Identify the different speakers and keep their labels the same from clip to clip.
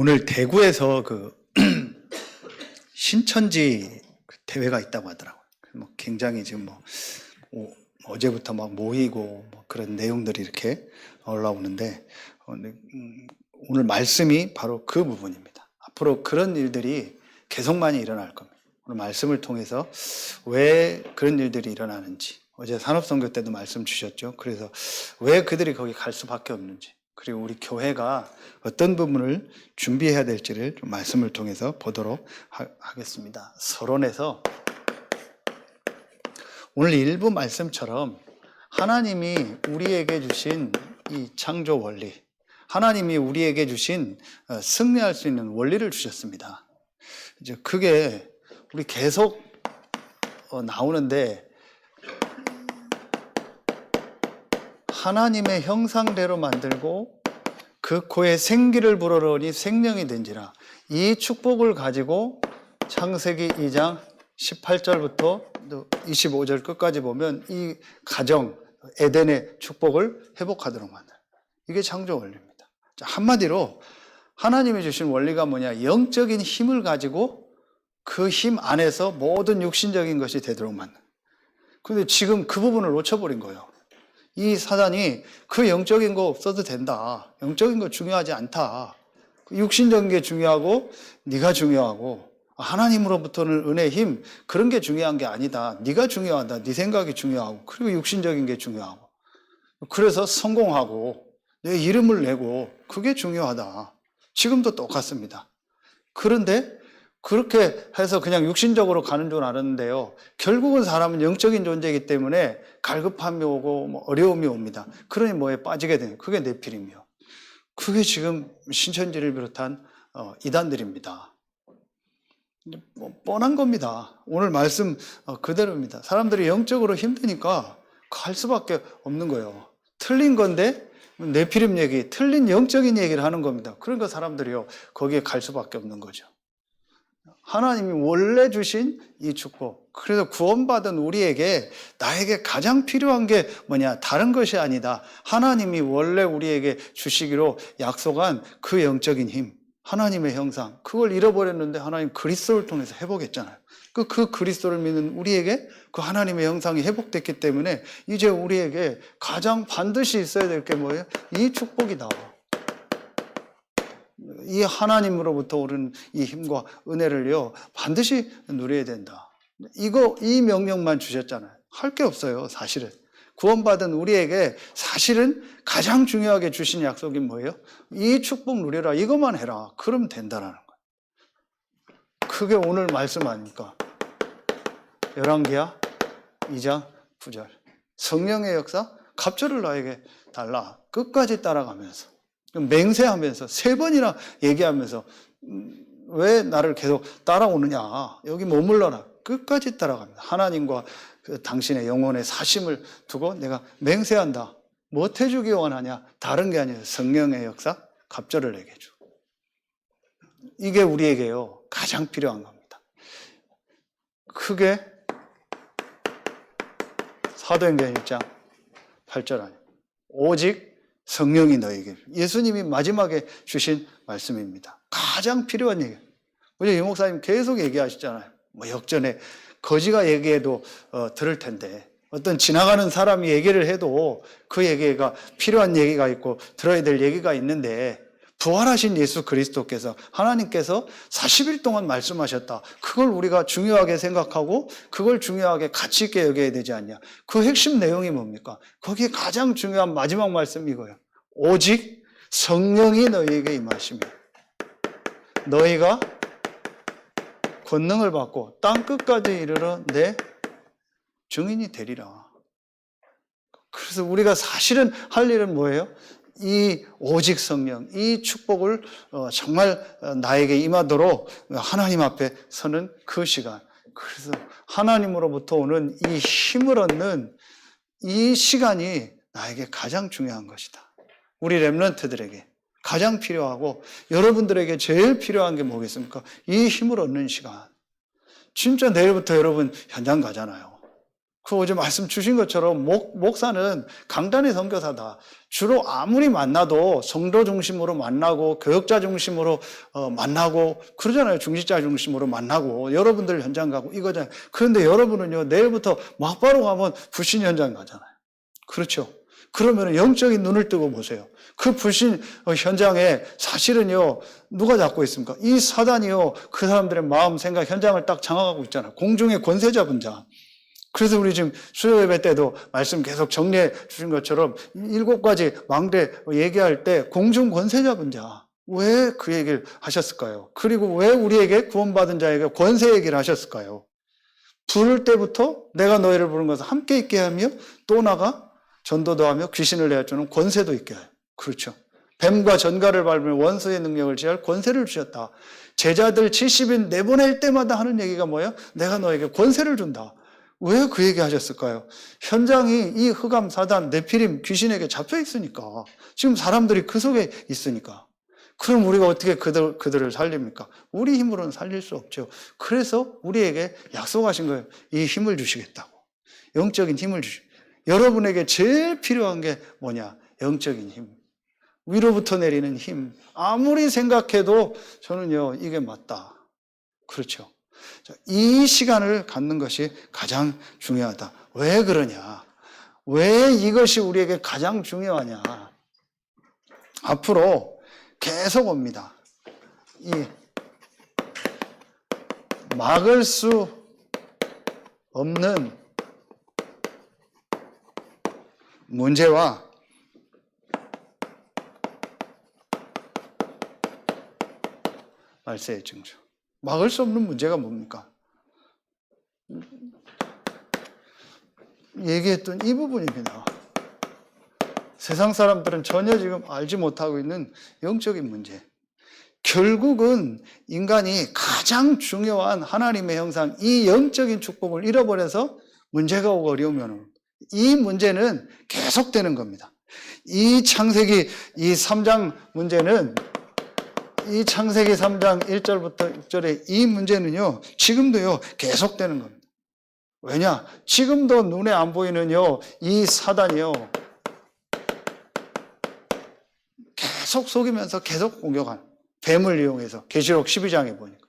Speaker 1: 오늘 대구에서 신천지 대회가 있다고 하더라고요. 굉장히 지금 어제부터 막 모이고 그런 내용들이 이렇게 올라오는데 오늘 말씀이 바로 그 부분입니다. 앞으로 그런 일들이 계속 많이 일어날 겁니다. 오늘 말씀을 통해서 왜 그런 일들이 일어나는지, 어제 산업선교 때도 말씀 주셨죠. 그래서 왜 그들이 거기 갈 수밖에 없는지, 그리고 우리 교회가 어떤 부분을 준비해야 될지를 좀 말씀을 통해서 보도록 하겠습니다. 서론에서 오늘 일부 말씀처럼 하나님이 우리에게 주신 이 창조 원리, 하나님이 우리에게 주신 승리할 수 있는 원리를 주셨습니다. 이제 그게 우리 계속 나오는데, 하나님의 형상대로 만들고 그 코에 생기를 불어넣으니 생명이 된지라, 이 축복을 가지고 창세기 2장 18절부터 25절 끝까지 보면 이 가정, 에덴의 축복을 회복하도록 만든, 이게 창조 원리입니다. 한마디로 하나님이 주신 원리가 뭐냐, 영적인 힘을 가지고 그 힘 안에서 모든 육신적인 것이 되도록 만든. 그런데 지금 그 부분을 놓쳐버린 거예요. 이 사단이 그 영적인 거 없어도 된다, 영적인 거 중요하지 않다, 육신적인 게 중요하고 네가 중요하고 하나님으로부터는 은혜, 힘, 그런 게 중요한 게 아니다, 네가 중요하다, 네 생각이 중요하고 그리고 육신적인 게 중요하고, 그래서 성공하고 내 이름을 내고 그게 중요하다. 지금도 똑같습니다. 그런데 그렇게 해서 그냥 육신적으로 가는 줄 알았는데요, 결국은 사람은 영적인 존재이기 때문에 갈급함이 오고 어려움이 옵니다. 그러니 뭐에 빠지게 되는, 그게 네피림이요. 그게 지금 신천지를 비롯한 이단들입니다. 뻔한 겁니다. 오늘 말씀 그대로입니다. 사람들이 영적으로 힘드니까 갈 수밖에 없는 거예요. 틀린 건데 네피림 얘기, 틀린 영적인 얘기를 하는 겁니다. 그러니까 사람들이요 거기에 갈 수밖에 없는 거죠. 하나님이 원래 주신 이 축복, 그래서 구원받은 우리에게, 나에게 가장 필요한 게 뭐냐, 다른 것이 아니다, 하나님이 원래 우리에게 주시기로 약속한 그 영적인 힘, 하나님의 형상, 그걸 잃어버렸는데 하나님 그리스도를 통해서 회복했잖아요. 그 그리스도를 믿는 우리에게 그 하나님의 형상이 회복됐기 때문에 이제 우리에게 가장 반드시 있어야 될 게 뭐예요? 이 축복이다. 이 하나님으로부터 오는 이 힘과 은혜를요 반드시 누려야 된다. 이 명령만 주셨잖아요. 할 게 없어요. 사실은 구원받은 우리에게 사실은 가장 중요하게 주신 약속이 뭐예요? 이 축복 누려라, 이것만 해라, 그러면 된다라는 거예요. 그게 오늘 말씀 아닙니까? 열왕기하 2장 9절, 성령의 역사 갑절을 나에게 달라, 끝까지 따라가면서 맹세하면서 3번이나 얘기하면서 왜 나를 계속 따라오느냐, 여기 머물러라, 끝까지 따라갑니다. 하나님과 당신의 영혼의 사심을 두고 내가 맹세한다. 못 해주기 원하냐? 다른 게 아니에요. 성령의 역사 갑절을 내게 주. 이게 우리에게요 가장 필요한 겁니다. 그게 사도행전 1장 8절 아니에요. 오직 성령이 너에게, 예수님이 마지막에 주신 말씀입니다. 가장 필요한 얘기예요. 어제 유 목사님 계속 얘기하시잖아요. 역전에 거지가 얘기해도 들을 텐데, 어떤 지나가는 사람이 얘기를 해도 그 얘기가 필요한 얘기가 있고 들어야 될 얘기가 있는데, 부활하신 예수 그리스도께서, 하나님께서 40일 동안 말씀하셨다. 그걸 우리가 중요하게 생각하고 그걸 중요하게 가치 있게 여겨야 되지 않냐. 그 핵심 내용이 뭡니까? 거기에 가장 중요한 마지막 말씀이 이거예요. 오직 성령이 너희에게 임하시며 너희가 권능을 받고 땅 끝까지 이르러 내 증인이 되리라. 그래서 우리가 사실은 할 일은 뭐예요? 이 오직 성령, 이 축복을 정말 나에게 임하도록 하나님 앞에 서는 그 시간, 그래서 하나님으로부터 오는 이 힘을 얻는 이 시간이 나에게 가장 중요한 것이다. 우리 렘넌트들에게 가장 필요하고 여러분들에게 제일 필요한 게 뭐겠습니까? 이 힘을 얻는 시간. 진짜 내일부터 여러분 현장 가잖아요. 그 어제 말씀 주신 것처럼 목사는 강단의 선교사다. 주로 아무리 만나도 성도 중심으로 만나고 교역자 중심으로 만나고 그러잖아요. 중직자 중심으로 만나고 여러분들 현장 가고 이거잖아요. 그런데 여러분은요, 내일부터 막바로 가면 불신 현장 가잖아요. 그렇죠. 그러면 영적인 눈을 뜨고 보세요. 그 불신 현장에 사실은요, 누가 잡고 있습니까? 이 사단이요, 그 사람들의 마음, 생각, 현장을 딱 장악하고 있잖아요. 공중의 권세 잡은 자. 그래서 우리 지금 수요 예배 때도 말씀 계속 정리해 주신 것처럼 7가지 망대 얘기할 때 공중 권세 잡은 자. 왜 그 얘기를 하셨을까요? 그리고 왜 우리에게 구원받은 자에게 권세 얘기를 하셨을까요? 부를 때부터 내가 너희를 부른 것을 함께 있게 하며 또 나가 전도도 하며 귀신을 내어주는 권세도 있게 해요. 그렇죠. 뱀과 전갈을 밟으며 원수의 능력을 취할 권세를 주셨다. 제자들 70인 내보낼 때마다 하는 얘기가 뭐예요? 내가 너에게 권세를 준다. 왜 그 얘기 하셨을까요? 현장이 이 흑암, 사단, 네피림, 귀신에게 잡혀 있으니까. 지금 사람들이 그 속에 있으니까. 그럼 우리가 어떻게 그들을 살립니까? 우리 힘으로는 살릴 수 없죠. 그래서 우리에게 약속하신 거예요. 이 힘을 주시겠다고. 영적인 힘을 여러분에게 제일 필요한 게 뭐냐? 영적인 힘. 위로부터 내리는 힘. 아무리 생각해도 저는요, 이게 맞다. 그렇죠. 이 시간을 갖는 것이 가장 중요하다. 왜 그러냐? 왜 이것이 우리에게 가장 중요하냐? 앞으로 계속 옵니다. 이 막을 수 없는 문제와 말세의 징조. 막을 수 없는 문제가 뭡니까? 얘기했던 이 부분입니다. 세상 사람들은 전혀 지금 알지 못하고 있는 영적인 문제. 결국은 인간이 가장 중요한 하나님의 형상, 이 영적인 축복을 잃어버려서 문제가 오고 어려우면 이 문제는 계속되는 겁니다. 이 창세기 이 3장 문제는 이 창세기 3장 1절부터 6절의 이 문제는요, 지금도요, 계속되는 겁니다. 왜냐? 지금도 눈에 안 보이는요, 이 사단이요, 계속 속이면서 계속 공격하는, 뱀을 이용해서, 계시록 12장에 보니까.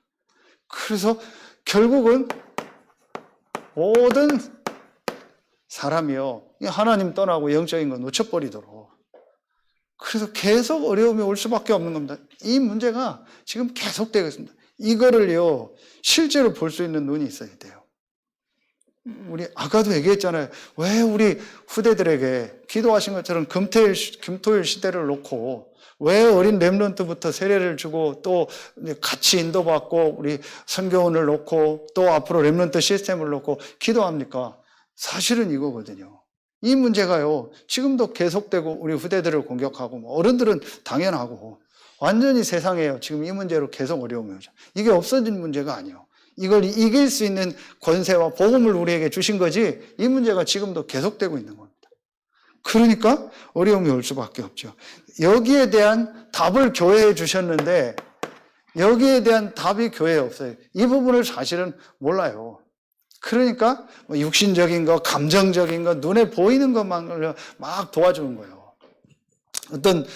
Speaker 1: 그래서 결국은 모든 사람이요, 하나님 떠나고 영적인 거 놓쳐버리도록. 그래서 계속 어려움이 올 수밖에 없는 겁니다. 이 문제가 지금 계속되고 있습니다. 이거를요, 실제로 볼 수 있는 눈이 있어야 돼요. 우리 아까도 얘기했잖아요. 왜 우리 후대들에게 기도하신 것처럼 금토일 시대를 놓고 왜 어린 렘넌트부터 세례를 주고 또 같이 인도받고 우리 선교원을 놓고 또 앞으로 렘넌트 시스템을 놓고 기도합니까? 사실은 이거거든요. 이 문제가요, 지금도 계속되고 우리 후대들을 공격하고 어른들은 당연하고 완전히 세상에요. 지금 이 문제로 계속 어려움이 오죠. 이게 없어진 문제가 아니에요. 이걸 이길 수 있는 권세와 복음을 우리에게 주신 거지 이 문제가 지금도 계속되고 있는 겁니다. 그러니까 어려움이 올 수밖에 없죠. 여기에 대한 답을 교회에 주셨는데 여기에 대한 답이 교회에 없어요. 이 부분을 사실은 몰라요. 그러니까 육신적인 거, 감정적인 거, 눈에 보이는 것만 막 도와주는 거예요. 어떤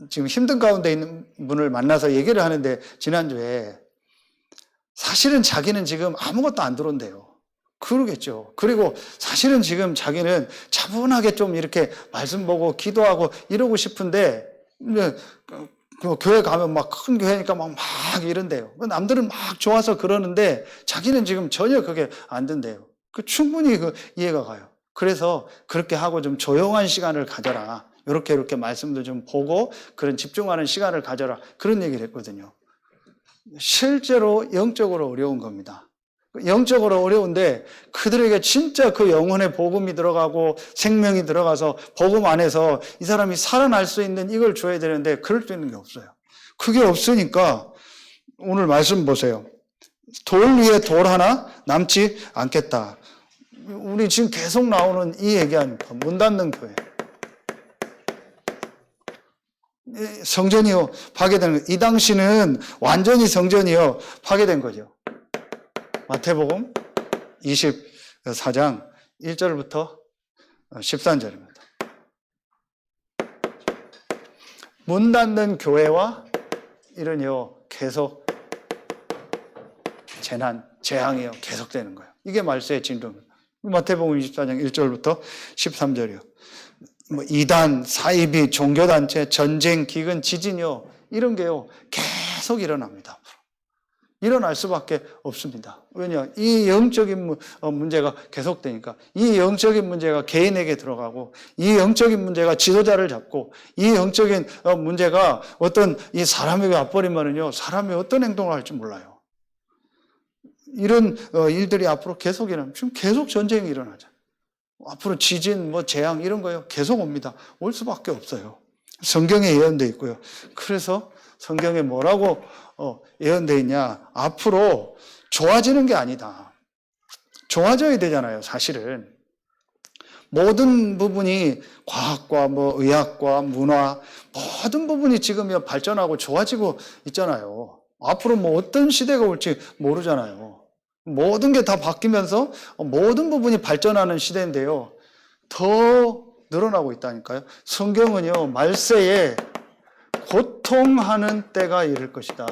Speaker 1: 지금 힘든 가운데 있는 분을 만나서 얘기를 하는데 지난주에 사실은 자기는 지금 아무것도 안 들어온대요. 그러겠죠. 그리고 사실은 지금 자기는 차분하게 좀 이렇게 말씀 보고 기도하고 이러고 싶은데 그 교회 가면 막 큰 교회니까 막 이런대요. 남들은 막 좋아서 그러는데 자기는 지금 전혀 그게 안 된대요. 충분히 이해가 가요. 그래서 그렇게 하고 좀 조용한 시간을 가져라. 이렇게 말씀도 좀 보고 그런 집중하는 시간을 가져라. 그런 얘기를 했거든요. 실제로 영적으로 어려운 겁니다. 영적으로 어려운데 그들에게 진짜 그 영혼의 복음이 들어가고 생명이 들어가서 복음 안에서 이 사람이 살아날 수 있는 이걸 줘야 되는데 그럴 수 있는 게 없어요. 그게 없으니까 오늘 말씀 보세요. 돌 위에 돌 하나 남지 않겠다. 우리 지금 계속 나오는 이 얘기 아닙니까? 문 닫는 교회. 성전이요 파괴되는 거예요. 이 당시는 완전히 성전이요 파괴된 거죠. 마태복음 24장 1절부터 13절입니다. 문 닫는 교회와 이런요 계속 재앙이요 계속되는 거예요. 이게 말세의 진도입니다. 마태복음 24장 1절부터 13절이요. 뭐 이단, 사이비, 종교단체, 전쟁, 기근, 지진이요 이런 게요 계속 일어납니다. 일어날 수밖에 없습니다. 왜냐? 이 영적인 문제가 계속되니까 이 영적인 문제가 개인에게 들어가고 이 영적인 문제가 지도자를 잡고 이 영적인 문제가 어떤 이 사람에게 와버리면은요 사람이 어떤 행동을 할지 몰라요. 이런 일들이 앞으로 계속 일어납니다. 지금 계속 전쟁이 일어나죠. 앞으로 지진, 재앙 이런 거요 계속 옵니다. 올 수밖에 없어요. 성경에 예언되어 있고요. 그래서 성경에 뭐라고 예언되어 있냐? 앞으로 좋아지는 게 아니다. 좋아져야 되잖아요, 사실은. 모든 부분이 과학과 의학과 문화 모든 부분이 지금 발전하고 좋아지고 있잖아요. 앞으로 어떤 시대가 올지 모르잖아요. 모든 게 다 바뀌면서 모든 부분이 발전하는 시대인데요. 더 늘어나고 있다니까요. 성경은요, 말세에 고통하는 때가 이를 것이다.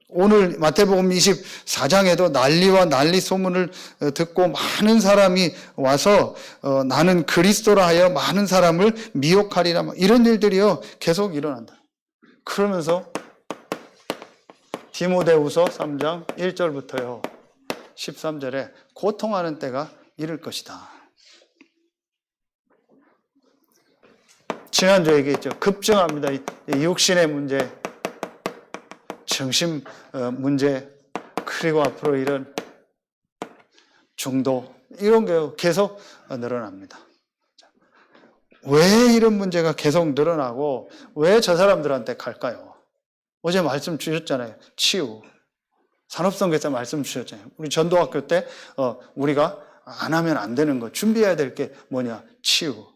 Speaker 1: 오늘 마태복음 24장에도 난리와 난리 소문을 듣고 많은 사람이 와서 나는 그리스도라 하여 많은 사람을 미혹하리라 이런 일들이요 계속 일어난다. 그러면서 디모데후서 3장 1절부터요 13절에 고통하는 때가 이를 것이다. 지난주에 얘기했죠. 급증합니다. 육신의 문제, 정신 문제, 그리고 앞으로 이런 중도 이런 게 계속 늘어납니다. 왜 이런 문제가 계속 늘어나고 왜 저 사람들한테 갈까요? 어제 말씀 주셨잖아요. 치유. 산업선교사 말씀 주셨잖아요. 우리 전도학교 때 우리가 안 하면 안 되는 거 준비해야 될 게 뭐냐? 치유.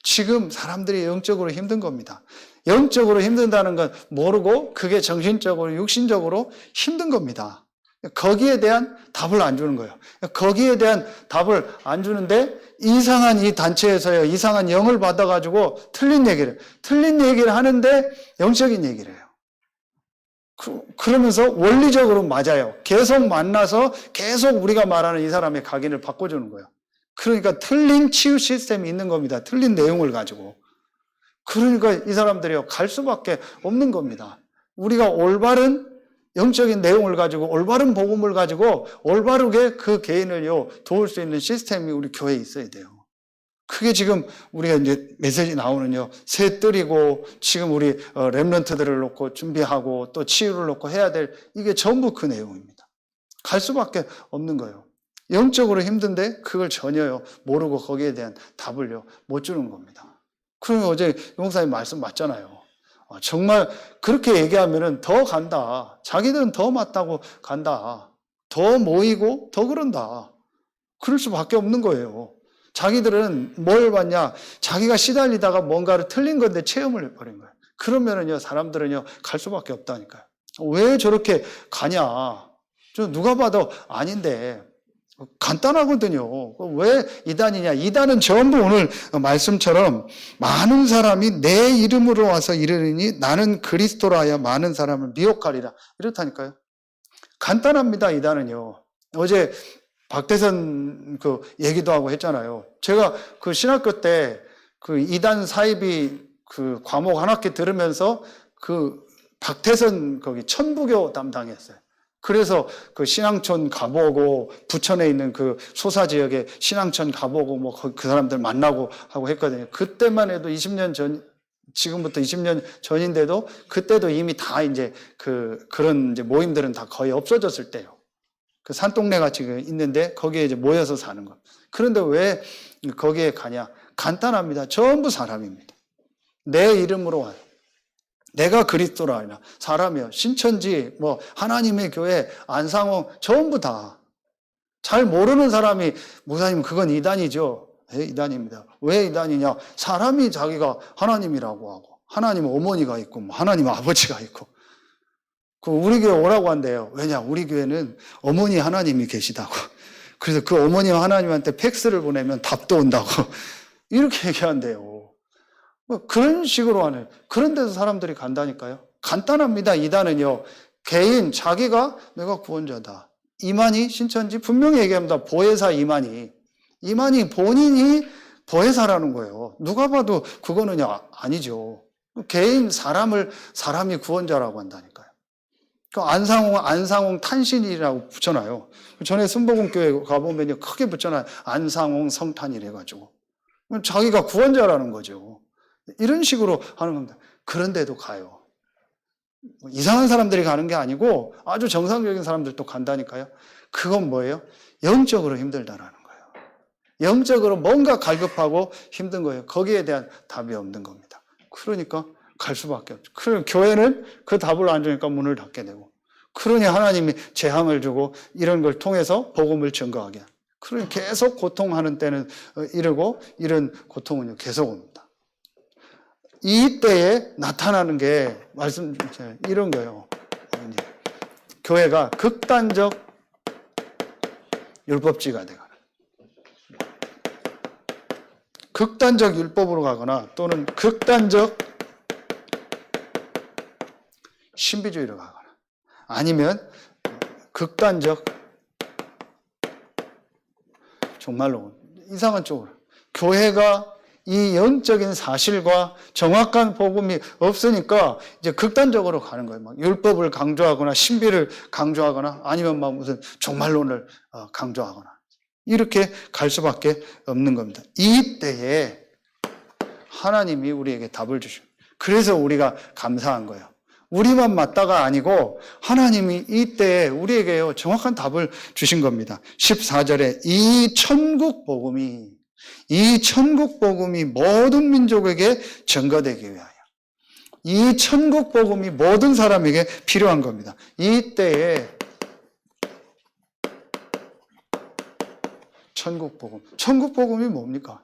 Speaker 1: 지금 사람들이 영적으로 힘든 겁니다. 영적으로 힘든다는 건 모르고 그게 정신적으로 육신적으로 힘든 겁니다. 거기에 대한 답을 안 주는 거예요. 거기에 대한 답을 안 주는데 이상한 이 단체에서요 이상한 영을 받아가지고 틀린 얘기를 하는데 영적인 얘기를 해요. 그러면서 원리적으로 맞아요. 계속 만나서 계속 우리가 말하는 이 사람의 각인을 바꿔주는 거예요. 그러니까 틀린 치유 시스템이 있는 겁니다. 틀린 내용을 가지고. 그러니까 이 사람들이요 갈 수밖에 없는 겁니다. 우리가 올바른 영적인 내용을 가지고 올바른 복음을 가지고 올바르게 그 개인을요 도울 수 있는 시스템이 우리 교회에 있어야 돼요. 그게 지금 우리가 이제 메시지 나오는요 새 뜰이고 지금 우리 렘넌트들을 놓고 준비하고 또 치유를 놓고 해야 될 이게 전부 그 내용입니다. 갈 수밖에 없는 거예요. 영적으로 힘든데 그걸 전혀요 모르고 거기에 대한 답을요 못 주는 겁니다. 그러면 어제 용사님 말씀 맞잖아요. 정말 그렇게 얘기하면은 더 간다. 자기들은 더 맞다고 간다. 더 모이고 더 그런다. 그럴 수밖에 없는 거예요. 자기들은 뭘 봤냐? 자기가 시달리다가 뭔가를 틀린 건데 체험을 해버린 거예요. 그러면은요 사람들은요 갈 수밖에 없다니까요. 왜 저렇게 가냐? 저 누가 봐도 아닌데. 간단하거든요. 왜 이단이냐? 이단은 전부 오늘 말씀처럼 많은 사람이 내 이름으로 와서 이르니 나는 그리스도라 하여 많은 사람을 미혹하리라. 이렇다니까요. 간단합니다. 이단은요. 어제 박대선 그 얘기도 하고 했잖아요. 제가 그 신학교 때 그 이단 사이비 그 과목 한 학기 들으면서 그 박대선 거기 천부교 담당했어요. 그래서 그 신앙촌 가보고 부천에 있는 그 소사 지역에 신앙촌 가보고 뭐 그 사람들 만나고 하고 했거든요. 그때만 해도 20년 전, 지금부터 20년 전인데도 그때도 이미 다 이제 그런 이제 모임들은 다 거의 없어졌을 때요. 그 산동네가 지금 있는데 거기에 이제 모여서 사는 거. 그런데 왜 거기에 가냐? 간단합니다. 전부 사람입니다. 내 이름으로 와요. 내가 그리스도라 하나 사람이요. 신천지 뭐 하나님의 교회 안상홍 전부 다 잘 모르는 사람이 목사님 그건 이단이죠. 네, 이단입니다. 왜 이단이냐? 사람이 자기가 하나님이라고 하고 하나님 어머니가 있고 뭐 하나님 아버지가 있고 그 우리 교회 오라고 한대요. 왜냐? 우리 교회는 어머니 하나님이 계시다고. 그래서 그 어머니가 하나님한테 팩스를 보내면 답도 온다고 이렇게 얘기한대요. 그런 식으로 하는, 그런 데서 사람들이 간다니까요. 간단합니다. 이단은요, 개인, 자기가 내가 구원자다. 이만희 신천지 분명히 얘기합니다. 보혜사 이만희. 이만희 본인이 보혜사라는 거예요. 누가 봐도 그거는 아니죠. 개인, 사람이 구원자라고 한다니까요. 그 안상홍 탄신이라고 붙여놔요. 전에 순복음교회 가보면요, 크게 붙여놔요. 안상홍 성탄이래가지고. 자기가 구원자라는 거죠. 이런 식으로 하는 겁니다. 그런데도 가요. 이상한 사람들이 가는 게 아니고 아주 정상적인 사람들도 간다니까요. 그건 뭐예요? 영적으로 힘들다라는 거예요. 영적으로 뭔가 갈급하고 힘든 거예요. 거기에 대한 답이 없는 겁니다. 그러니까 갈 수밖에 없죠. 그럼 교회는 그 답을 안 주니까 문을 닫게 되고, 그러니 하나님이 재앙을 주고 이런 걸 통해서 복음을 증거하게 합니다. 그러니 계속 고통하는 때는 이러고, 이런 고통은 계속 옵니다. 이때에 나타나는 게 이런 거예요. 교회가 극단적 율법주의가 되거나, 극단적 율법으로 가거나, 또는 극단적 신비주의로 가거나, 아니면 극단적, 정말로 이상한 쪽으로, 교회가 이 영적인 사실과 정확한 복음이 없으니까 이제 극단적으로 가는 거예요. 막 율법을 강조하거나 신비를 강조하거나, 아니면 막 무슨 종말론을 강조하거나, 이렇게 갈 수밖에 없는 겁니다. 이때에 하나님이 우리에게 답을 주십니다. 그래서 우리가 감사한 거예요. 우리만 맞다가 아니고 하나님이 이때에 우리에게 정확한 답을 주신 겁니다. 14절에 이 천국 복음이 모든 민족에게 전가되기 위하여, 이 천국 복음이 모든 사람에게 필요한 겁니다. 이때에 천국 복음이 뭡니까?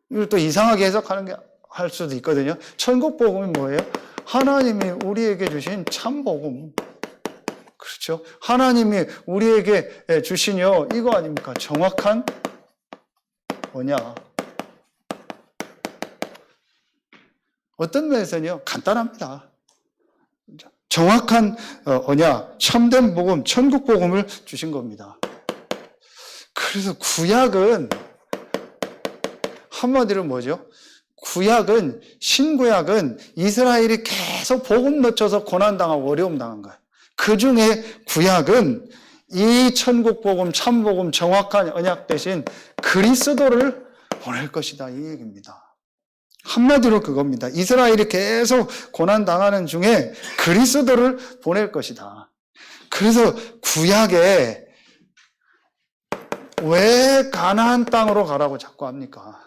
Speaker 1: 이걸 또 이상하게 해석하는 할 수도 있거든요. 천국 복음이 뭐예요? 하나님이 우리에게 주신 참 복음. 그렇죠? 하나님이 우리에게 주시뇨, 이거 아닙니까? 정확한 언약. 어떤 면에서는요, 간단합니다. 정확한 언약, 참된 복음, 천국 복음을 주신 겁니다. 그래서 구약은 한마디로 뭐죠? 신구약은 이스라엘이 계속 복음 놓쳐서 고난당하고 어려움 당한 거예요. 그 중에 구약은 이 천국 복음, 참 복음, 정확한 언약 대신 그리스도를 보낼 것이다, 이 얘기입니다. 한마디로 그겁니다. 이스라엘이 계속 고난당하는 중에 그리스도를 보낼 것이다. 그래서 구약에 왜 가나안 땅으로 가라고 자꾸 합니까?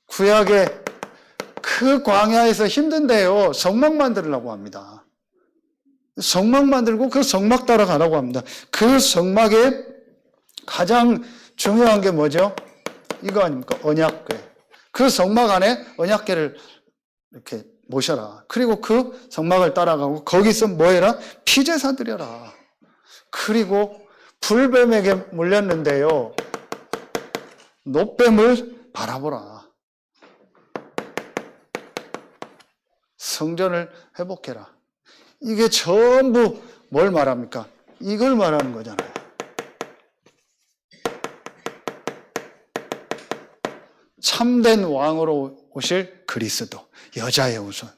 Speaker 1: 구약에 그 광야에서 힘든데요, 성막 만들려고 합니다. 성막 만들고 그 성막 따라가라고 합니다. 그 성막에 가장 중요한 게 뭐죠? 이거 아닙니까? 언약궤. 그 성막 안에 언약궤를 이렇게 모셔라. 그리고 그 성막을 따라가고 거기서 뭐 해라? 피제사 드려라. 그리고 불뱀에게 물렸는데요, 노뱀을 바라보라. 성전을 회복해라. 이게 전부 뭘 말합니까? 이걸 말하는 거잖아요. 참된 왕으로 오실 그리스도, 여자의 우선.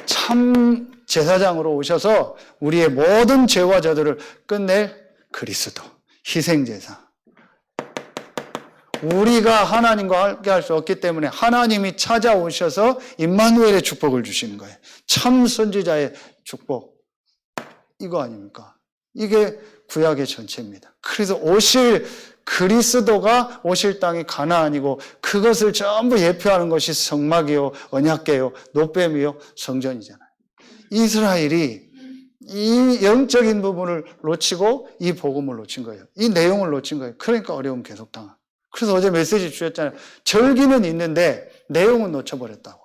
Speaker 1: 참 제사장으로 오셔서 우리의 모든 죄와 저들을 끝낼 그리스도, 희생제사. 우리가 하나님과 함께 할 수 없기 때문에 하나님이 찾아오셔서 임마누엘의 축복을 주시는 거예요. 참 선지자의 축복. 이거 아닙니까? 이게 구약의 전체입니다. 그래서 오실 그리스도가 오실 땅이 가나안이고, 그것을 전부 예표하는 것이 성막이요, 언약궤요, 노뱀이요, 성전이잖아요. 이스라엘이 이 영적인 부분을 놓치고 이 복음을 놓친 거예요. 이 내용을 놓친 거예요. 그러니까 어려움 계속 당한. 그래서 어제 메시지 주셨잖아요. 절기는 있는데 내용은 놓쳐버렸다고.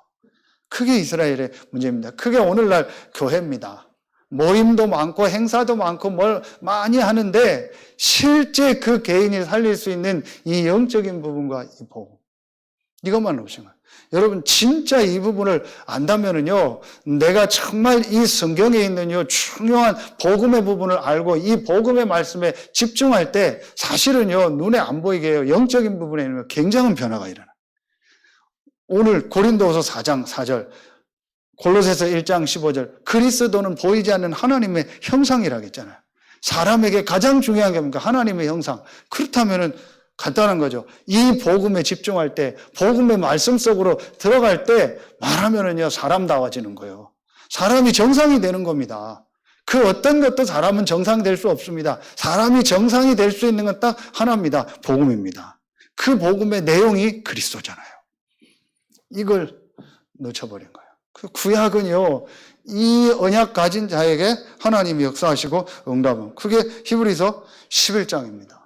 Speaker 1: 그게 이스라엘의 문제입니다. 그게 오늘날 교회입니다. 모임도 많고 행사도 많고 뭘 많이 하는데 실제 그 개인이 살릴 수 있는 이 영적인 부분과 이 복음, 이것만 오신 거예요. 여러분 진짜 이 부분을 안다면은요, 내가 정말 이 성경에 있는 요 중요한 복음의 부분을 알고 이 복음의 말씀에 집중할 때 사실은요 눈에 안 보이게 해요. 영적인 부분에는 굉장한 변화가 일어나요. 오늘 고린도후서 4장 4절, 골로새서 1장 15절, 그리스도는 보이지 않는 하나님의 형상이라고 했잖아요. 사람에게 가장 중요한 게 뭡니까? 하나님의 형상. 그렇다면은 간단한 거죠. 이 복음에 집중할 때, 복음의 말씀 속으로 들어갈 때 말하면은요, 사람다워지는 거예요. 사람이 정상이 되는 겁니다. 그 어떤 것도 사람은 정상이 될 수 없습니다. 사람이 정상이 될 수 있는 건 딱 하나입니다. 복음입니다. 그 복음의 내용이 그리스도잖아요. 이걸 놓쳐버린 거예요. 그 구약은요, 이 언약 가진 자에게 하나님이 역사하시고 응답은, 그게 히브리서 11장입니다.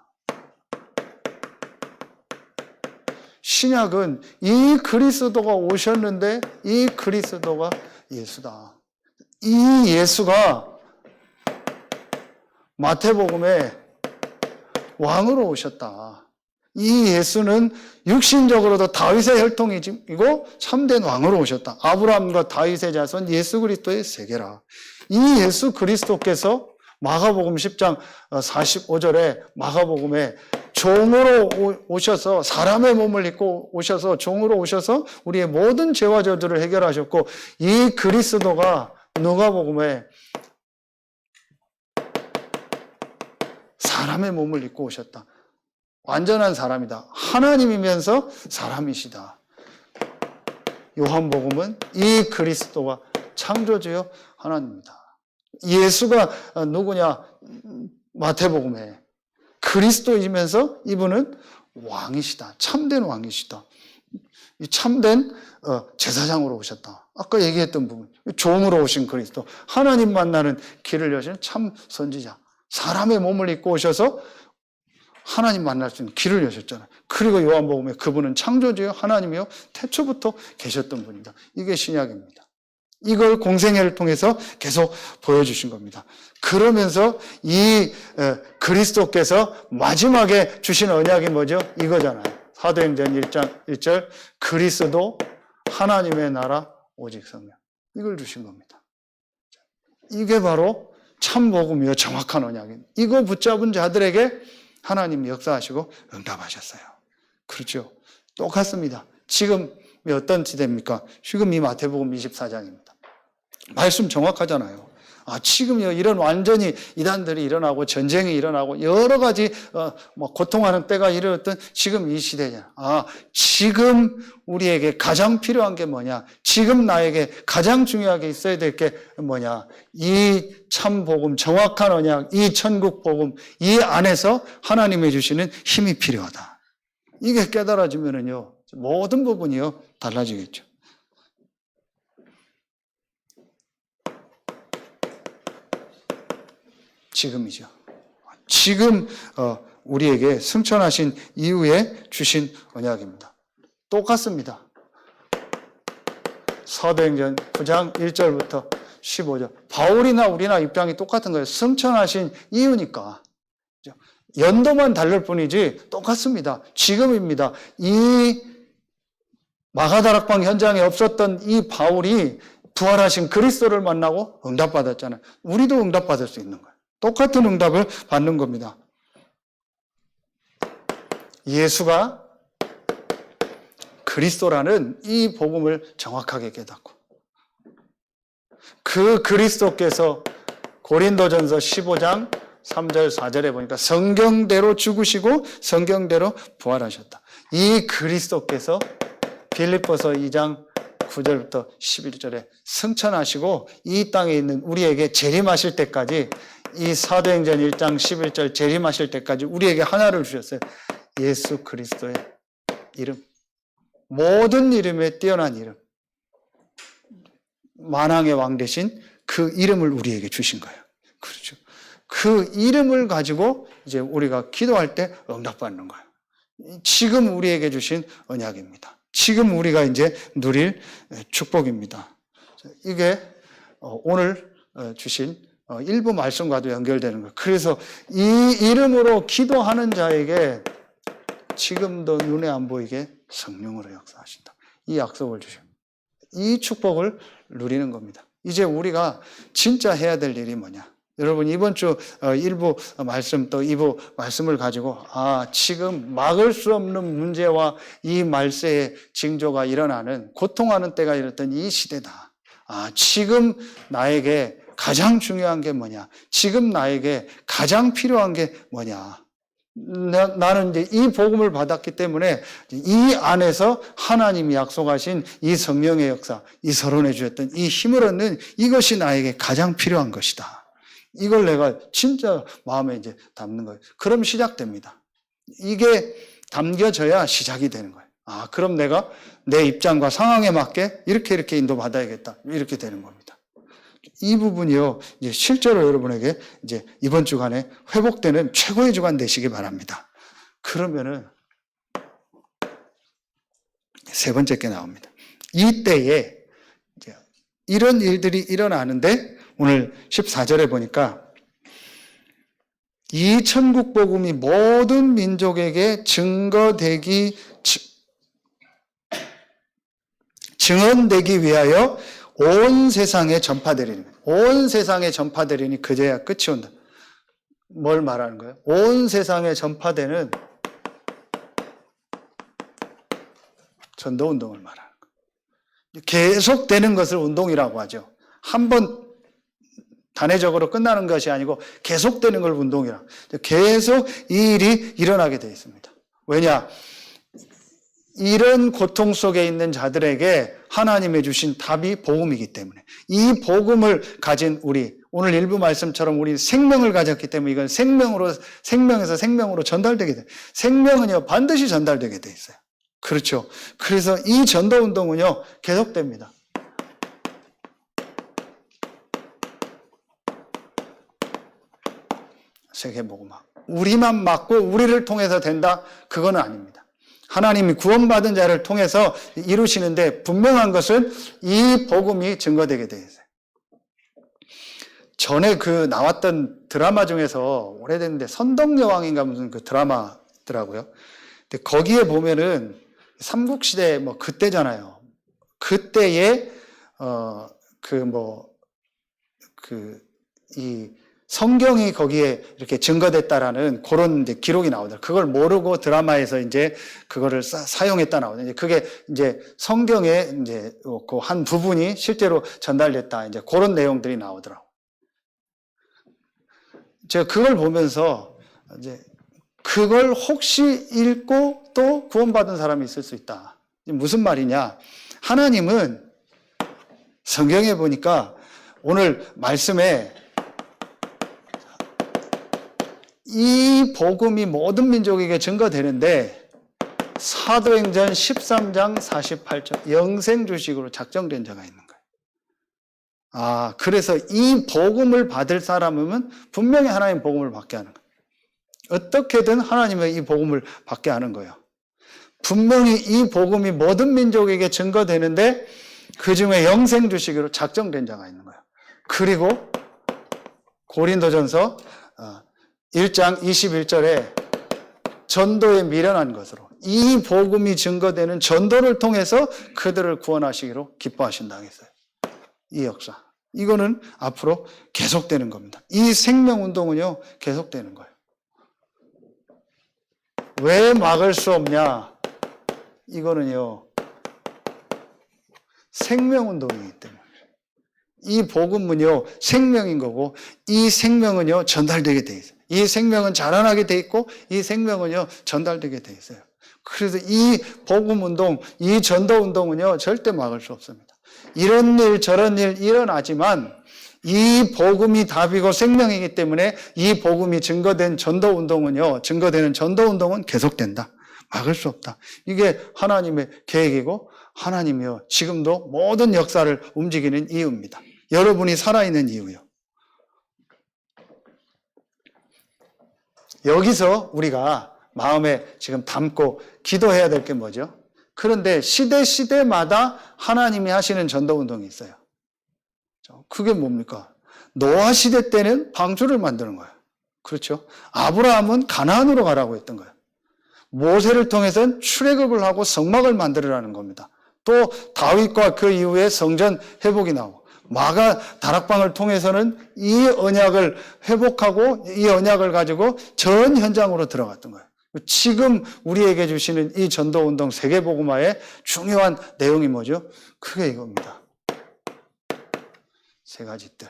Speaker 1: 신약은 이 그리스도가 오셨는데 이 그리스도가 예수다. 이 예수가 마태복음에 왕으로 오셨다. 이 예수는 육신적으로도 다윗의 혈통이고 참된 왕으로 오셨다. 아브라함과 다윗의 자손 예수 그리스도의 세계라. 이 예수 그리스도께서 마가복음 10장 45절에 마가복음에 종으로 오셔서 사람의 몸을 입고 오셔서 종으로 오셔서 우리의 모든 죄와 저주를 해결하셨고, 이 그리스도가 누가복음에 사람의 몸을 입고 오셨다. 완전한 사람이다. 하나님이면서 사람이시다. 요한복음은 이 그리스도가 창조주요 하나님이다. 예수가 누구냐? 마태복음에 그리스도이면서 이분은 왕이시다. 참된 왕이시다. 이 참된 제사장으로 오셨다. 아까 얘기했던 부분, 종으로 오신 그리스도, 하나님 만나는 길을 여신 참 선지자, 사람의 몸을 입고 오셔서 하나님 만날 수 있는 길을 여셨잖아요. 그리고 요한복음에 그분은 창조주요 하나님이요 태초부터 계셨던 분이다. 이게 신약입니다. 이걸 공생애를 통해서 계속 보여주신 겁니다. 그러면서 이 그리스도께서 마지막에 주신 언약이 뭐죠? 이거잖아요. 사도행전 1장 1절, 그리스도 하나님의 나라 오직 성령. 이걸 주신 겁니다. 이게 바로 참복음이요 정확한 언약입니다. 이거 붙잡은 자들에게 하나님이 역사하시고 응답하셨어요. 그렇죠? 똑같습니다. 지금이 어떤 시대입니까? 지금 이 마태복음 24장입니다. 말씀 정확하잖아요. 지금요 이런 완전히 이단들이 일어나고 전쟁이 일어나고 여러 가지 고통하는 때가 일어났던 지금 이 시대냐. 지금 우리에게 가장 필요한 게 뭐냐? 지금 나에게 가장 중요하게 있어야 될 게 뭐냐? 이 참 복음, 정확한 언약, 이 천국 복음, 이 안에서 하나님이 주시는 힘이 필요하다. 이게 깨달아지면은요 모든 부분이요 달라지겠죠. 지금이죠. 지금 우리에게 승천하신 이후에 주신 언약입니다. 똑같습니다. 사도행전 9장 1절부터 15절. 바울이나 우리나 입장이 똑같은 거예요. 승천하신 이유니까. 연도만 다를 뿐이지 똑같습니다. 지금입니다. 이 마가다락방 현장에 없었던 이 바울이 부활하신 그리스도를 만나고 응답받았잖아요. 우리도 응답받을 수 있는 거예요. 똑같은 응답을 받는 겁니다. 예수가 그리스도라는 이 복음을 정확하게 깨닫고, 그 그리스도께서 고린도전서 15장 3절 4절에 보니까 성경대로 죽으시고 성경대로 부활하셨다. 이 그리스도께서 빌립보서 2장 9절부터 11절에 승천하시고 이 땅에 있는 우리에게 재림하실 때까지, 이 사도행전 1장 11절 재림하실 때까지 우리에게 하나를 주셨어요. 예수 그리스도의 이름. 모든 이름에 뛰어난 이름. 만왕의 왕 되신 그 이름을 우리에게 주신 거예요. 그렇죠. 그 이름을 가지고 이제 우리가 기도할 때 응답받는 거예요. 지금 우리에게 주신 언약입니다. 지금 우리가 이제 누릴 축복입니다. 이게 오늘 주신 일부 말씀과도 연결되는 거예요. 그래서 이 이름으로 기도하는 자에게 지금도 눈에 안 보이게 성령으로 역사하신다. 이 약속을 주십니다. 이 축복을 누리는 겁니다. 이제 우리가 진짜 해야 될 일이 뭐냐? 여러분 이번 주 일부 말씀 또 2부 말씀을 가지고 지금 막을 수 없는 문제와 이 말세의 징조가 일어나는 고통하는 때가 이랬던 이 시대다. 지금 나에게 가장 중요한 게 뭐냐? 지금 나에게 가장 필요한 게 뭐냐? 나는 이제 이 복음을 받았기 때문에 이 안에서 하나님이 약속하신 이 성령의 역사, 이 서론해 주셨던 이 힘을 얻는 이것이 나에게 가장 필요한 것이다. 이걸 내가 진짜 마음에 이제 담는 거예요. 그럼 시작됩니다. 이게 담겨져야 시작이 되는 거예요. 그럼 내가 내 입장과 상황에 맞게 이렇게 인도받아야겠다. 이렇게 되는 겁니다. 이 부분이요, 이제 실제로 여러분에게 이제 이번 주간에 회복되는 최고의 주간 되시기 바랍니다. 그러면은 세 번째 게 나옵니다. 이때에 이제 이런 일들이 일어나는데 오늘 14절에 보니까 이 천국 복음이 모든 민족에게 증언되기 위하여 온 세상에 전파되리니, 온 세상에 전파되리니 그제야 끝이 온다. 뭘 말하는 거예요? 온 세상에 전파되는 전도운동을 말하는 거예요. 계속되는 것을 운동이라고 하죠. 한번 단회적으로 끝나는 것이 아니고 계속되는 걸 운동이라. 계속 이 일이 일어나게 되어 있습니다. 왜냐? 이런 고통 속에 있는 자들에게 하나님이 주신 답이 복음이기 때문에 이 복음을 가진 우리, 오늘 일부 말씀처럼 우리 생명을 가졌기 때문에 이건 생명에서 생명으로 전달되게 돼요. 생명은요 반드시 전달되게 돼 있어요. 그렇죠. 그래서 이 전도운동은요 계속됩니다. 세계복음화. 우리만 맡고 우리를 통해서 된다? 그건 아닙니다. 하나님이 구원받은 자를 통해서 이루시는데 분명한 것은 이 복음이 증거되게 되어 있어요. 전에 나왔던 드라마 중에서 오래됐는데 선덕여왕인가 무슨 그 드라마더라고요. 근데 거기에 보면은 삼국시대 그때잖아요. 그때에 이 성경이 거기에 이렇게 증거됐다라는 그런 이제 기록이 나오더라고요. 그걸 모르고 드라마에서 이제 그거를 사용했다 나오는데 그게 이제 성경에 이제 그 한 부분이 실제로 전달됐다 이제 그런 내용들이 나오더라고요. 제가 그걸 보면서 이제 그걸 혹시 읽고 또 구원받은 사람이 있을 수 있다. 무슨 말이냐? 하나님은 성경에 보니까 오늘 말씀에 이 복음이 모든 민족에게 증거되는데 사도행전 13장 48절 영생 주식으로 작정된 자가 있는 거예요. 그래서 이 복음을 받을 사람은 분명히 하나님 복음을 받게 하는 거예요. 어떻게든 하나님의 이 복음을 받게 하는 거예요. 분명히 이 복음이 모든 민족에게 증거되는데 그 중에 영생 주식으로 작정된 자가 있는 거예요. 그리고 고린도전서 1장 21절에 전도에 미련한 것으로 이 복음이 증거되는 전도를 통해서 그들을 구원하시기로 기뻐하신다 했어요. 이 역사. 이거는 앞으로 계속되는 겁니다. 이 생명운동은요, 계속되는 거예요. 왜 막을 수 없냐? 이거는요, 생명운동이기 때문에. 이 복음은요, 생명인 거고, 이 생명은요, 전달되게 돼 있어요. 이 생명은 자라나게 돼 있고, 이 생명은요, 전달되게 돼 있어요. 그래서 이 복음운동, 이 전도운동은요, 절대 막을 수 없습니다. 이런 일, 저런 일 일어나지만, 이 복음이 답이고 생명이기 때문에 이 복음이 증거된 전도운동은요, 증거되는 전도운동은 계속된다. 막을 수 없다. 이게 하나님의 계획이고, 하나님이요, 지금도 모든 역사를 움직이는 이유입니다. 여러분이 살아있는 이유요. 여기서 우리가 마음에 지금 담고 기도해야 될 게 뭐죠? 그런데 시대마다 하나님이 하시는 전도운동이 있어요. 그게 뭡니까? 노아 시대 때는 방주를 만드는 거예요. 그렇죠? 아브라함은 가나안으로 가라고 했던 거예요. 모세를 통해서는 출애굽을 하고 성막을 만들으라는 겁니다. 또 다윗과 그 이후에 성전 회복이 나오고 마가 다락방을 통해서는 이 언약을 회복하고 이 언약을 가지고 전 현장으로 들어갔던 거예요. 지금 우리에게 주시는 이 전도운동 세계복음화의 중요한 내용이 뭐죠? 크게 이겁니다. 세 가지 뜰.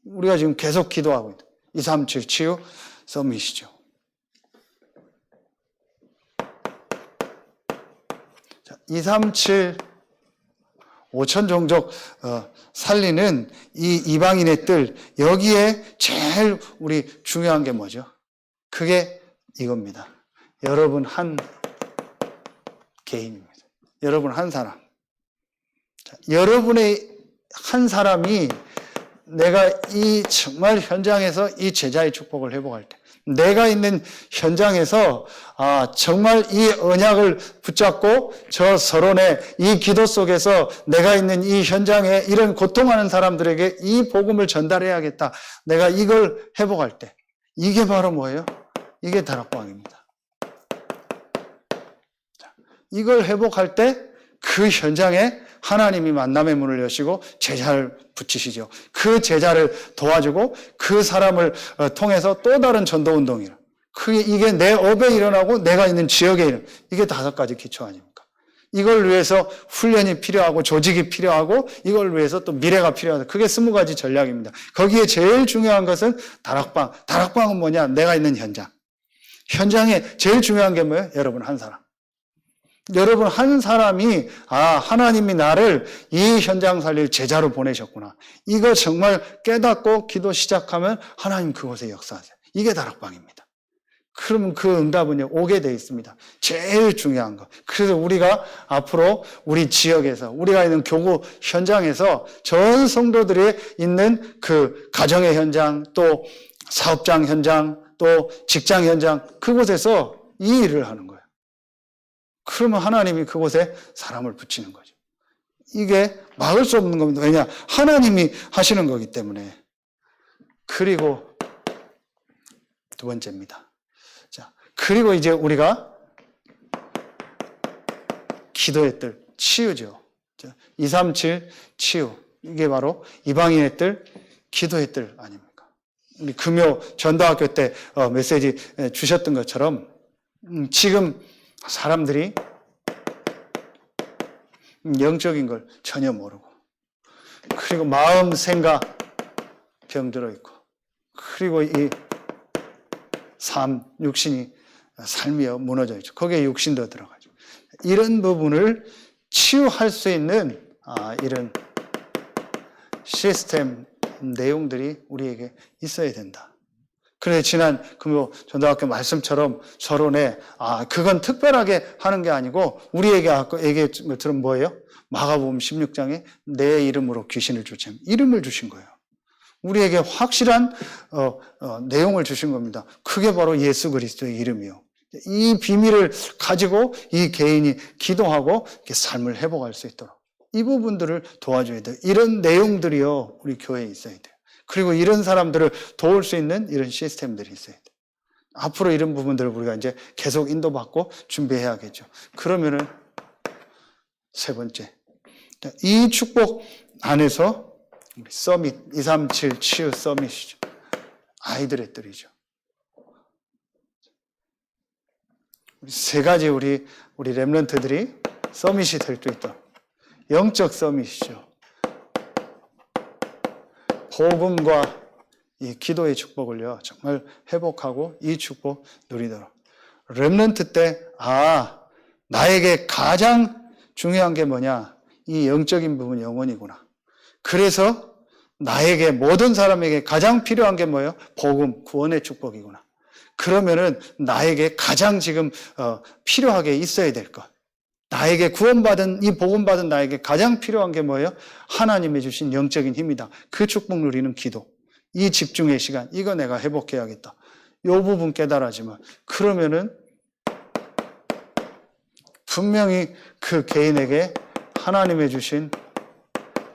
Speaker 1: 우리가 지금 계속 기도하고 있다. 237 치유 서밋이죠. 237 5천 종족 살리는 이 이방인의 뜰, 여기에 제일 우리 중요한 게 뭐죠? 그게 이겁니다. 여러분 한 개인입니다. 여러분 한 사람. 자, 여러분의 한 사람이 내가 이 정말 현장에서 이 제자의 축복을 회복할 때, 내가 있는 현장에서 정말 이 언약을 붙잡고 저 서론에 이 기도 속에서 내가 있는 이 현장에 이런 고통하는 사람들에게 이 복음을 전달해야겠다. 내가 이걸 회복할 때, 이게 바로 뭐예요? 이게 다락방입니다. 이걸 회복할 때 그 현장에 하나님이 만남의 문을 여시고 제자를 붙이시죠. 그 제자를 도와주고 그 사람을 통해서 또 다른 전도운동이라. 이게 내 업에 일어나고 내가 있는 지역에 일어나고, 이게 5가지 기초 아닙니까? 이걸 위해서 훈련이 필요하고 조직이 필요하고 이걸 위해서 또 미래가 필요하다. 그게 20가지 전략입니다. 거기에 제일 중요한 것은 다락방. 다락방은 뭐냐? 내가 있는 현장. 현장에 제일 중요한 게 뭐예요? 여러분 한 사람. 여러분 한 사람이 하나님이 나를 이 현장 살릴 제자로 보내셨구나. 이거 정말 깨닫고 기도 시작하면 하나님 그곳에 역사하세요. 이게 다락방입니다. 그러면 그 응답은 오게 돼 있습니다. 제일 중요한 거. 그래서 우리가 앞으로 우리 지역에서 우리가 있는 교구 현장에서 전 성도들이 있는 그 가정의 현장, 또 사업장 현장, 또 직장 현장, 그곳에서 이 일을 하는 거예요. 그러면 하나님이 그곳에 사람을 붙이는 거죠. 이게 막을 수 없는 겁니다. 왜냐? 하나님이 하시는 거기 때문에. 그리고 두 번째입니다. 자, 그리고 이제 우리가 기도의 뜰, 치유죠. 237 치유. 이게 바로 이방인의 뜰, 기도의 뜰 아닙니까? 우리 금요 전도학교 때 메시지 주셨던 것처럼 지금 사람들이 영적인 걸 전혀 모르고, 그리고 마음, 생각 병들어 있고, 그리고 이 육신이 삶이 무너져 있죠. 거기에 육신도 들어가죠. 이런 부분을 치유할 수 있는 이런 시스템 내용들이 우리에게 있어야 된다. 그래서 지난 금요 전도학교 말씀처럼 서론에 그건 특별하게 하는 게 아니고 우리에게 아까 얘기했던 것처럼 뭐예요? 마가복음 16장에 내 이름으로 귀신을 쫓아내는 이름을 주신 거예요. 우리에게 확실한 내용을 주신 겁니다. 그게 바로 예수 그리스도의 이름이요. 이 비밀을 가지고 이 개인이 기도하고 삶을 회복할 수 있도록 이 부분들을 도와줘야 돼요. 이런 내용들이요 우리 교회에 있어야 돼요. 그리고 이런 사람들을 도울 수 있는 이런 시스템들이 있어야 돼요. 앞으로 이런 부분들을 우리가 이제 계속 인도받고 준비해야겠죠. 그러면은 세 번째, 이 축복 안에서 우리 서밋 237 치유 서밋이죠. 아이들의 뜰이죠. 세 가지 우리 렘넌트들이 서밋이 될 수 있다. 영적 서밋이죠. 복음과 이 기도의 축복을요 정말 회복하고 이 축복 누리도록. 렘넌트 때 나에게 가장 중요한 게 뭐냐? 이 영적인 부분 영혼이구나. 그래서 나에게 모든 사람에게 가장 필요한 게 뭐예요? 복음, 구원의 축복이구나. 그러면은 나에게 가장 지금 필요하게 있어야 될 것. 나에게 구원받은 이 복음받은 나에게 가장 필요한 게 뭐예요? 하나님이 주신 영적인 힘이다. 그 축복 누리는 기도. 이 집중의 시간. 이거 내가 회복해야겠다. 이 부분 깨달아지면 그러면은 분명히 그 개인에게 하나님이 주신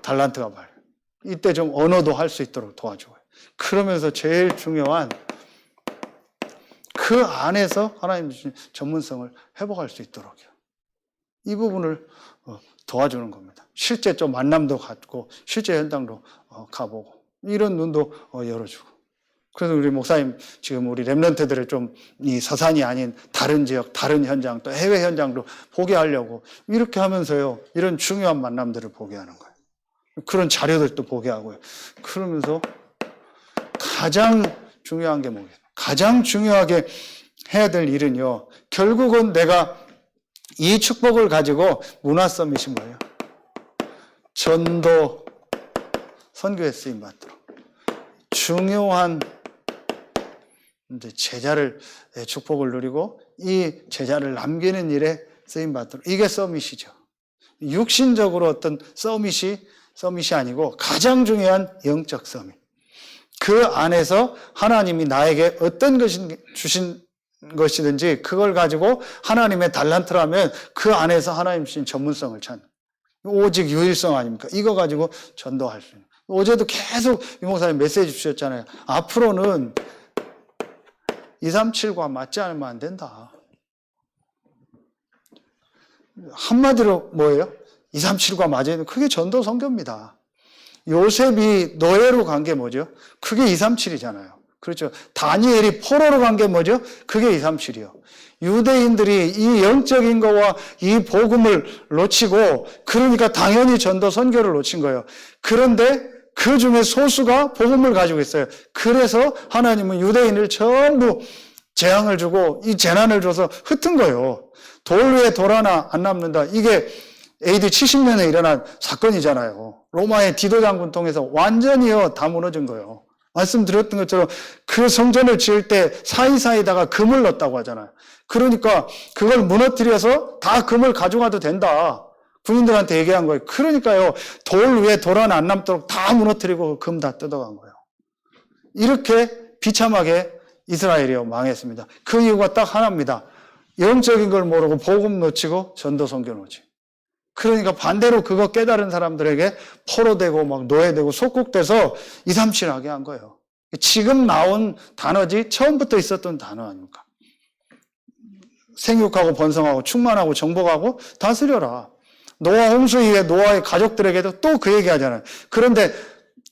Speaker 1: 달란트가 봐요. 이때 좀 언어도 할 수 있도록 도와주고요. 그러면서 제일 중요한 그 안에서 하나님 주신 전문성을 회복할 수 있도록요. 이 부분을 도와주는 겁니다. 실제 좀 만남도 갖고 실제 현장도 가보고 이런 눈도 열어주고. 그래서 우리 목사님 지금 우리 렘넌트들을 좀 이 서산이 아닌 다른 지역, 다른 현장, 또 해외 현장도 보게 하려고 이렇게 하면서요. 이런 중요한 만남들을 보게 하는 거예요. 그런 자료들도 보게 하고요. 그러면서 가장 중요한 게 뭐겠어요? 가장 중요하게 해야 될 일은요. 결국은 내가 이 축복을 가지고 문화 서밋인 거예요. 전도, 선교에 쓰임 받도록 중요한 이제 제자를 축복을 누리고 이 제자를 남기는 일에 쓰임 받도록 이게 서밋이죠. 육신적으로 어떤 서밋이 아니고 가장 중요한 영적 서밋. 그 안에서 하나님이 나에게 어떤 것이 주신 것이든지 그걸 가지고 하나님의 달란트라면 그 안에서 하나님 주신 전문성을 찾는 오직 유일성 아닙니까? 이거 가지고 전도할 수 있는. 어제도 계속 이 목사님 메시지 주셨잖아요. 앞으로는 237과 맞지 않으면 안 된다. 한마디로 뭐예요? 237과 맞아야 되는 그게 전도 선교입니다. 요셉이 노예로 간 게 뭐죠? 그게 237이잖아요. 그렇죠. 다니엘이 포로로 간 게 뭐죠? 그게 237이요. 유대인들이 이 영적인 거와 이 복음을 놓치고 그러니까 당연히 전도 선교를 놓친 거예요. 그런데 그 중에 소수가 복음을 가지고 있어요. 그래서 하나님은 유대인을 전부 재앙을 주고 이 재난을 줘서 흩은 거예요. 돌 위에 돌 하나 안 남는다. 이게 AD 70년에 일어난 사건이잖아요. 로마의 디도 장군 통해서 완전히요 다 무너진 거예요. 말씀드렸던 것처럼 그 성전을 지을 때 사이사이다가 금을 넣었다고 하잖아요. 그러니까 그걸 무너뜨려서 다 금을 가져가도 된다. 군인들한테 얘기한 거예요. 그러니까요 돌 위에 돌 하나 안 남도록 다 무너뜨리고 금 다 뜯어간 거예요. 이렇게 비참하게 이스라엘이요 망했습니다. 그 이유가 딱 하나입니다. 영적인 걸 모르고 복음 놓치고 전도 선교 놓치고. 그러니까 반대로 그거 깨달은 사람들에게 포로되고 막 노예되고 속국돼서 237하게 한 거예요. 지금 나온 단어지 처음부터 있었던 단어 아닙니까? 생육하고 번성하고 충만하고 정복하고 다스려라. 노아 홍수 이후에 노아의 가족들에게도 또 그 얘기 하잖아요. 그런데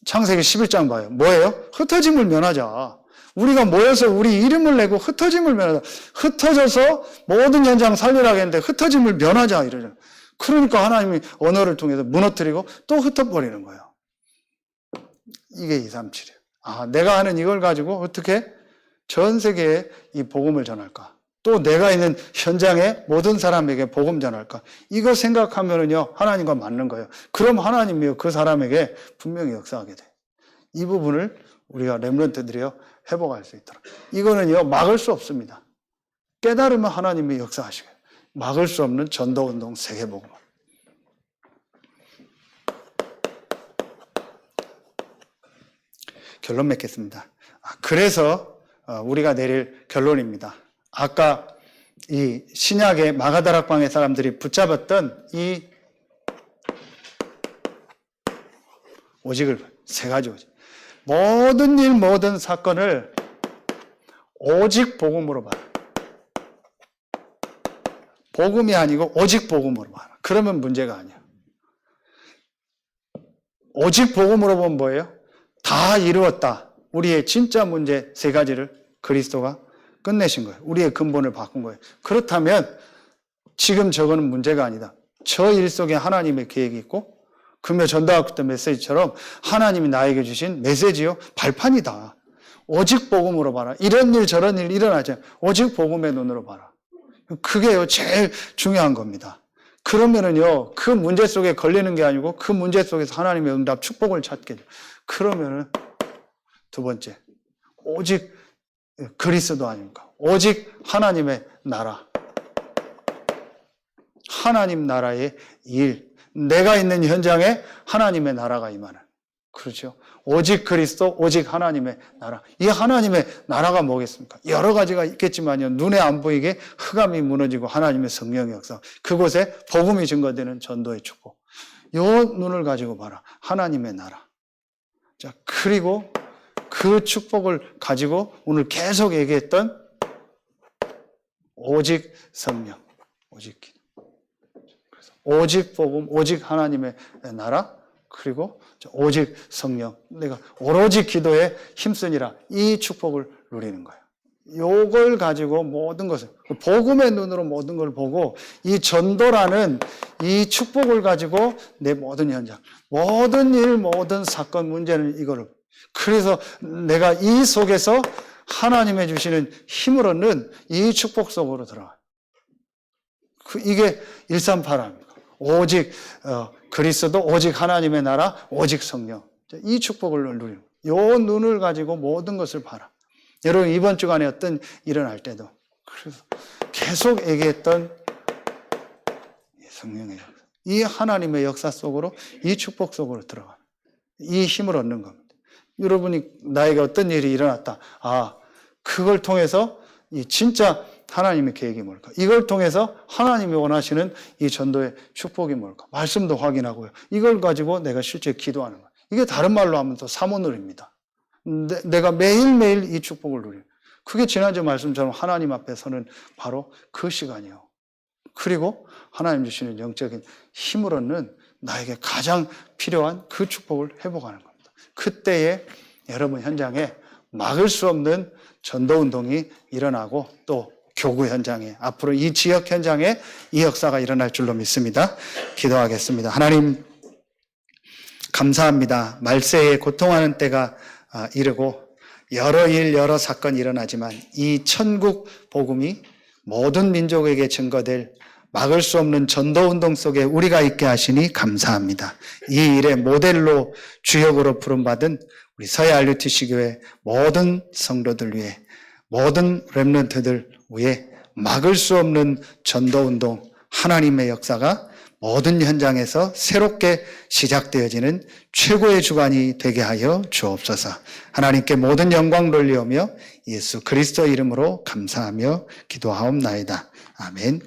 Speaker 1: 창세기 11장 봐요. 뭐예요? 흩어짐을 면하자. 우리가 모여서 우리 이름을 내고 흩어짐을 면하자. 흩어져서 모든 현장 살리라고 했는데 흩어짐을 면하자 이러잖아요. 그러니까 하나님이 언어를 통해서 무너뜨리고 또 흩어버리는 거예요. 이게 237이에요. 아, 내가 하는 이걸 가지고 어떻게 전 세계에 이 복음을 전할까? 또 내가 있는 현장에 모든 사람에게 복음 전할까? 이거 생각하면은요, 하나님과 맞는 거예요. 그럼 하나님이요, 그 사람에게 분명히 역사하게 돼. 이 부분을 우리가 렘넌트들이요, 회복할 수 있도록. 이거는요, 막을 수 없습니다. 깨달으면 하나님이 역사하시고요. 막을 수 없는 전도운동 세계복음. 결론 맺겠습니다. 그래서 우리가 내릴 결론입니다. 아까 이 신약의 마가다락방의 사람들이 붙잡았던 이 오직을 세 가지 오직. 모든 일, 모든 사건을 오직 복음으로 봐라. 복음이 아니고 오직 복음으로 봐라. 그러면 문제가 아니야. 오직 복음으로 보면 뭐예요? 다 이루었다. 우리의 진짜 문제 세 가지를 그리스도가 끝내신 거예요. 우리의 근본을 바꾼 거예요. 그렇다면 지금 저거는 문제가 아니다. 저 일 속에 하나님의 계획이 있고 금요 전도학교 때 메시지처럼 하나님이 나에게 주신 메시지요. 발판이다. 오직 복음으로 봐라. 이런 일 저런 일 일어나지 않아요. 오직 복음의 눈으로 봐라. 그게요 제일 중요한 겁니다. 그러면은요 그 문제 속에 걸리는 게 아니고 그 문제 속에서 하나님의 응답 축복을 찾게 돼요. 그러면은 두 번째 오직 그리스도 아닙니까? 오직 하나님의 나라. 하나님 나라의 일. 내가 있는 현장에 하나님의 나라가 임하는. 그렇죠? 오직 그리스도, 오직 하나님의 나라. 이 하나님의 나라가 뭐겠습니까? 여러 가지가 있겠지만요. 눈에 안 보이게 흑암이 무너지고 하나님의 성령의 역사. 그곳에 복음이 증거되는 전도의 축복. 요 눈을 가지고 봐라. 하나님의 나라. 자, 그리고 그 축복을 가지고 오늘 계속 얘기했던 오직 성령, 오직 기도. 오직 복음, 오직 하나님의 나라, 그리고 오직 성령. 내가 오로지 기도에 힘쓰니라. 이 축복을 누리는 거예요. 요걸 가지고 모든 것을, 복음의 눈으로 모든 걸 보고, 이 전도라는 이 축복을 가지고 내 모든 현장, 모든 일, 모든 사건, 문제는 이거를. 그래서 내가 이 속에서 하나님의 주시는 힘을 얻는 이 축복 속으로 들어가요. 이게 138입니다. 오직 그리스도, 오직 하나님의 나라, 오직 성령. 이 축복을 누리는 거예요. 요 눈을 가지고 모든 것을 봐라. 여러분 이번 주간에 어떤 일어날 때도 그래서 계속 얘기했던 성령의 역사, 이 하나님의 역사 속으로, 이 축복 속으로 들어가는 이 힘을 얻는 겁니다. 여러분이 나에게 어떤 일이 일어났다. 아, 그걸 통해서 이 진짜 하나님의 계획이 뭘까? 이걸 통해서 하나님이 원하시는 이 전도의 축복이 뭘까? 말씀도 확인하고요. 이걸 가지고 내가 실제 기도하는 거예요. 이게 다른 말로 하면 또 사모누리입니다. 내가 매일매일 이 축복을 누려요. 그게 지난주 말씀처럼 하나님 앞에 서는 바로 그 시간이에요. 그리고 하나님 주시는 영적인 힘을 얻는 나에게 가장 필요한 그 축복을 회복하는 겁니다. 그때에 여러분 현장에 막을 수 없는 전도운동이 일어나고 또 교구 현장에, 앞으로 이 지역 현장에 이 역사가 일어날 줄로 믿습니다. 기도하겠습니다. 하나님 감사합니다. 말세에 고통하는 때가 이르고 여러 일, 여러 사건이 일어나지만 이 천국 복음이 모든 민족에게 증거될 막을 수 없는 전도운동 속에 우리가 있게 하시니 감사합니다. 이 일의 모델로 주역으로 부름받은 우리 서해 RUTC 교회 모든 성도들 위해, 모든 렘넌트들 위해 막을 수 없는 전도운동, 하나님의 역사가 모든 현장에서 새롭게 시작되어지는 최고의 주간이 되게 하여 주옵소서. 하나님께 모든 영광 돌리오며 예수 그리스도 이름으로 감사하며 기도하옵나이다. 아멘.